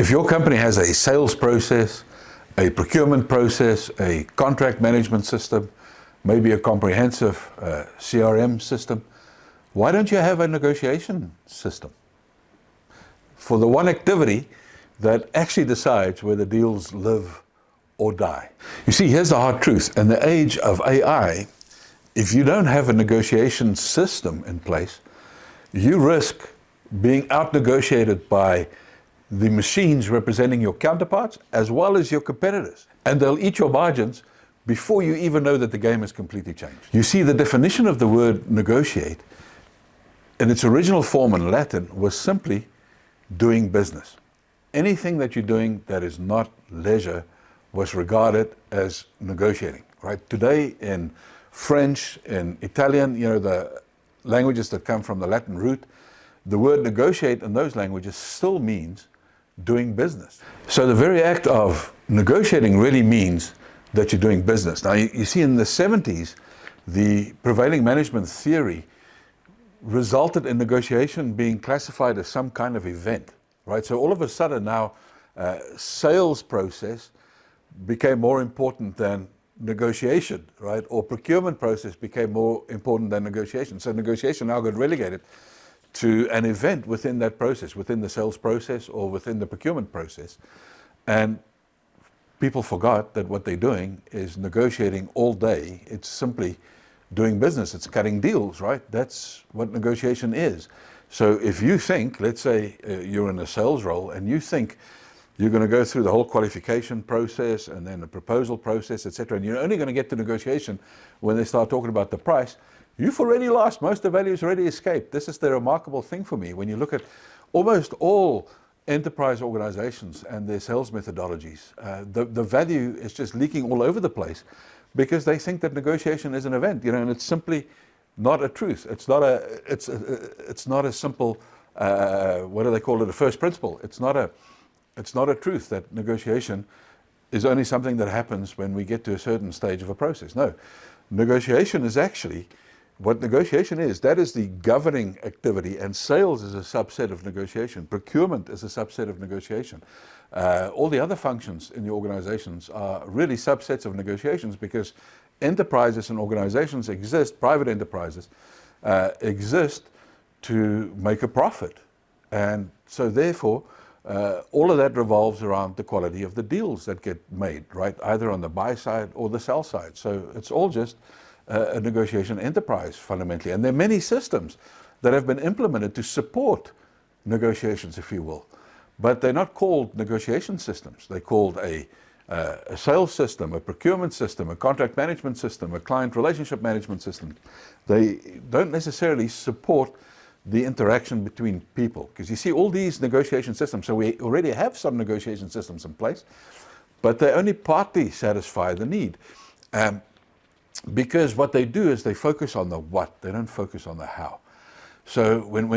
If your company has a sales process, a procurement process, a contract management system, maybe a comprehensive CRM system, why don't you have a negotiation system for the one activity that actually decides whether deals live or die? You see, here's the hard truth. In the age of AI, if you don't have a negotiation system in place, you risk being out-negotiated by the machines representing your counterparts as well as your competitors. And they'll eat your margins before you even know that the game has completely changed. You see, the definition of the word negotiate in its original form in Latin was simply doing business. Anything that you're doing that is not leisure was regarded as negotiating, right? Today in French, in Italian, the languages that come from the Latin root, the word negotiate in those languages still means doing business. So the very act of negotiating really means that you're doing business. Now, you see, in the 70s, the prevailing management theory resulted in negotiation being classified as some kind of event, right? So all of a sudden now, sales process became more important than negotiation, right? Or procurement process became more important than negotiation. So negotiation now got relegated to an event within that process, within the sales process or within the procurement process. And people forgot that what they're doing is negotiating all day. It's simply doing business. It's cutting deals, right? That's what negotiation is. So if you think, let's say you're in a sales role and you think you're going to go through the whole qualification process and then the proposal process, etc., and you're only going to get to negotiation when they start talking about the price, you've already lost. Most of the value's already escaped. This is the remarkable thing for me. When you look at almost all enterprise organizations and their sales methodologies, the value is just leaking all over the place because they think that negotiation is an event, and it's simply not a truth. It's not a simple, what do they call it, a first principle. It's not a truth that negotiation is only something that happens when we get to a certain stage of a process. No, negotiation is actually what negotiation is. That is the governing activity, and sales is a subset of negotiation. Procurement is a subset of negotiation. All the other functions in the organizations are really subsets of negotiations because enterprises and organizations exist, private enterprises exist to make a profit. And so therefore, all of that revolves around the quality of the deals that get made, right? Either on the buy side or the sell side. So it's all just a negotiation enterprise fundamentally. And there are many systems that have been implemented to support negotiations, if you will. But they're not called negotiation systems. They're called a sales system, a procurement system, a contract management system, a client relationship management system. They don't necessarily support the interaction between people. Because you see, all these negotiation systems, so we already have some negotiation systems in place, but they only partly satisfy the need. Because what they do is they focus on the what, they don't focus on the how. So when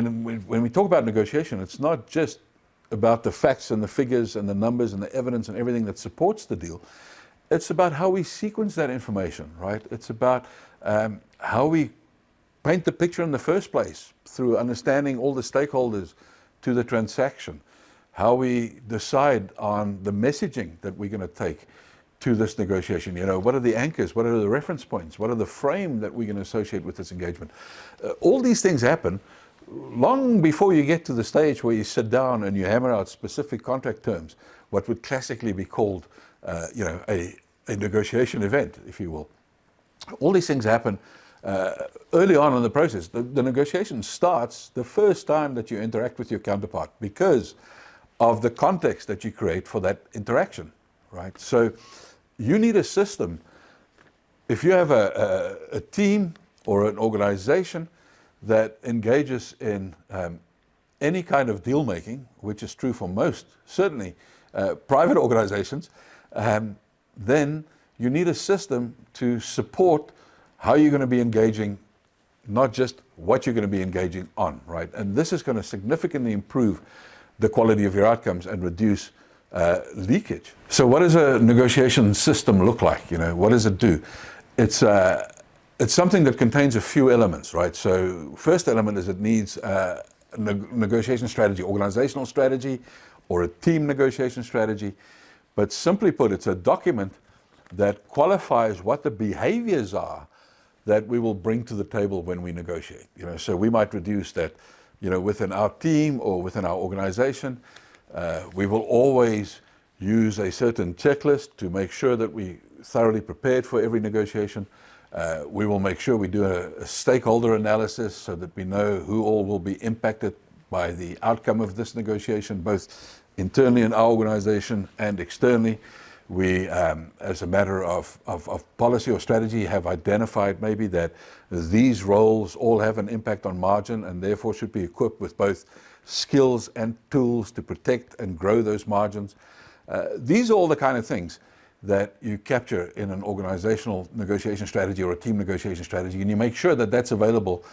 we talk about negotiation, it's not just about the facts and the figures and the numbers and the evidence and everything that supports the deal. It's about how we sequence that information, right? It's about how we paint the picture in the first place through understanding all the stakeholders to the transaction, how we decide on the messaging that we're going to take to this negotiation. What are the anchors? What are the reference points? What are the frame that we're going to associate with this engagement? All these things happen long before you get to the stage where you sit down and you hammer out specific contract terms, what would classically be called, a negotiation event, if you will. All these things happen early on in the process. The negotiation starts the first time that you interact with your counterpart because of the context that you create for that interaction, right? So you need a system. If you have a team or an organization that engages in any kind of deal making, which is true for most, certainly private organizations, then you need a system to support how you're going to be engaging, not just what you're going to be engaging on, right? And this is going to significantly improve the quality of your outcomes and reduce leakage. So what does a negotiation system look like? What does it do? It's something that contains a few elements, right? So first element is it needs a negotiation strategy, organizational strategy, or a team negotiation strategy. But simply put, it's a document that qualifies what the behaviors are that we will bring to the table when we negotiate. So we might reduce that, within our team or within our organization. We will always use a certain checklist to make sure that we thoroughly prepared for every negotiation. We will make sure we do a stakeholder analysis so that we know who all will be impacted by the outcome of this negotiation, both internally in our organization and externally. We, as a matter of policy or strategy, have identified maybe that these roles all have an impact on margin and therefore should be equipped with both skills and tools to protect and grow those margins. These are all the kind of things that you capture in an organizational negotiation strategy or a team negotiation strategy, and you make sure that that's available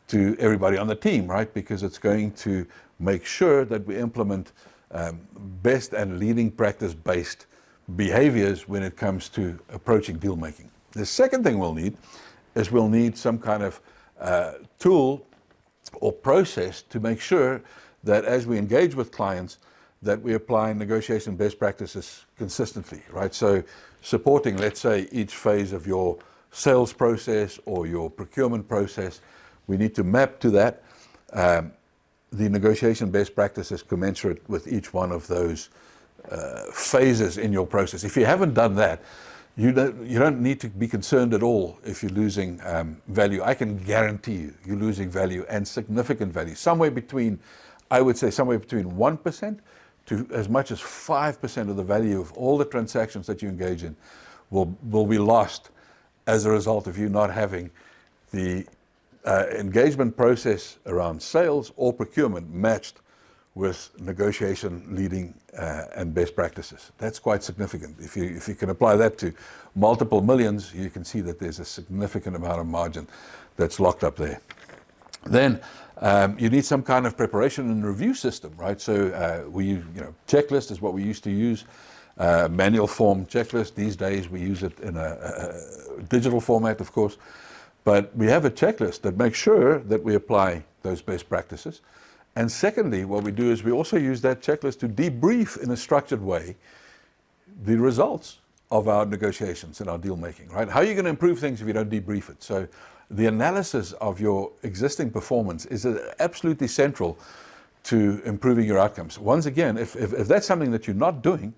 to everybody on the team, right? Because it's going to make sure that we implement best and leading practice-based behaviors when it comes to approaching deal making. The second thing we'll need some kind of tool or process to make sure that as we engage with clients, that we apply negotiation best practices consistently, right? So supporting, let's say, each phase of your sales process or your procurement process, we need to map to that the negotiation best practices commensurate with each one of those phases in your process. If you haven't done that, you don't need to be concerned at all if you're losing value. I can guarantee you're losing value, and significant value. I would say somewhere between 1% to as much as 5% of the value of all the transactions that you engage in will be lost as a result of you not having the engagement process around sales or procurement matched with negotiation leading and best practices. That's quite significant. If you can apply that to multiple millions, you can see that there's a significant amount of margin that's locked up there. Then you need some kind of preparation and review system, right? So checklist is what we used to use, manual form checklist. These days we use it in a digital format, of course. But we have a checklist that makes sure that we apply those best practices. And secondly, what we do is we also use that checklist to debrief in a structured way the results of our negotiations and our deal making, right? How are you going to improve things if you don't debrief it? So the analysis of your existing performance is absolutely central to improving your outcomes. Once again, if that's something that you're not doing,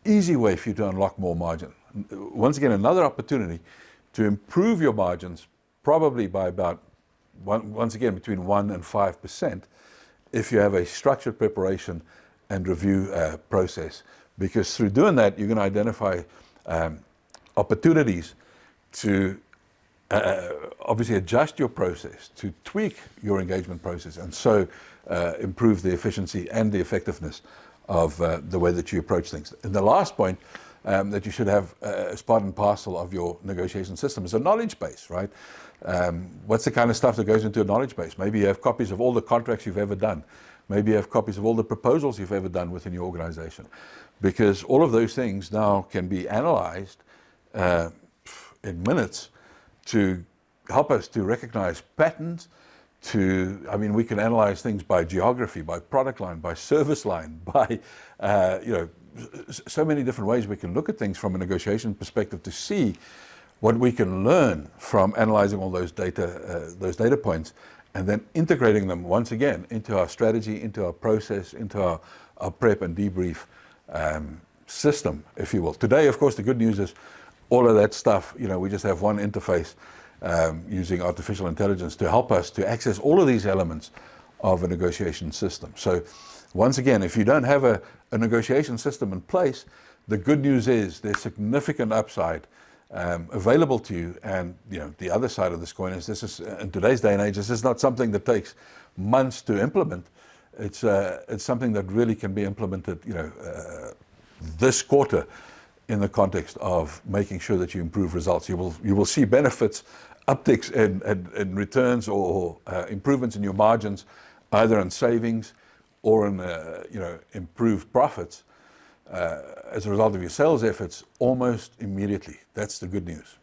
easy way for you to unlock more margin. Once again, another opportunity to improve your margins, probably by about, once again, between 1 and 5%, if you have a structured preparation and review process. Because through doing that, you're going to identify opportunities to obviously adjust your process, to tweak your engagement process, and so improve the efficiency and the effectiveness of the way that you approach things. And the last point that you should have as part and parcel of your negotiation system is a knowledge base, right? What's the kind of stuff that goes into a knowledge base? Maybe you have copies of all the contracts you've ever done. Maybe you have copies of all the proposals you've ever done within your organization. Because all of those things now can be analyzed in minutes to help us to recognize patterns. We can analyze things by geography, by product line, by service line, by so many different ways we can look at things from a negotiation perspective to see what we can learn from analyzing all those data points, and then integrating them once again into our strategy, into our process, into our prep and debrief system, if you will. Today, of course, the good news is all of that stuff, we just have one interface using artificial intelligence to help us to access all of these elements of a negotiation system. So once again, if you don't have a negotiation system in place, the good news is there's significant upside available to you. And the other side of this coin is in today's day and age, this is not something that takes months to implement. It's something that really can be implemented this quarter in the context of making sure that you improve results. You will see benefits, upticks in returns or improvements in your margins, either in savings or in improved profits as a result of your sales efforts almost immediately. That's the good news.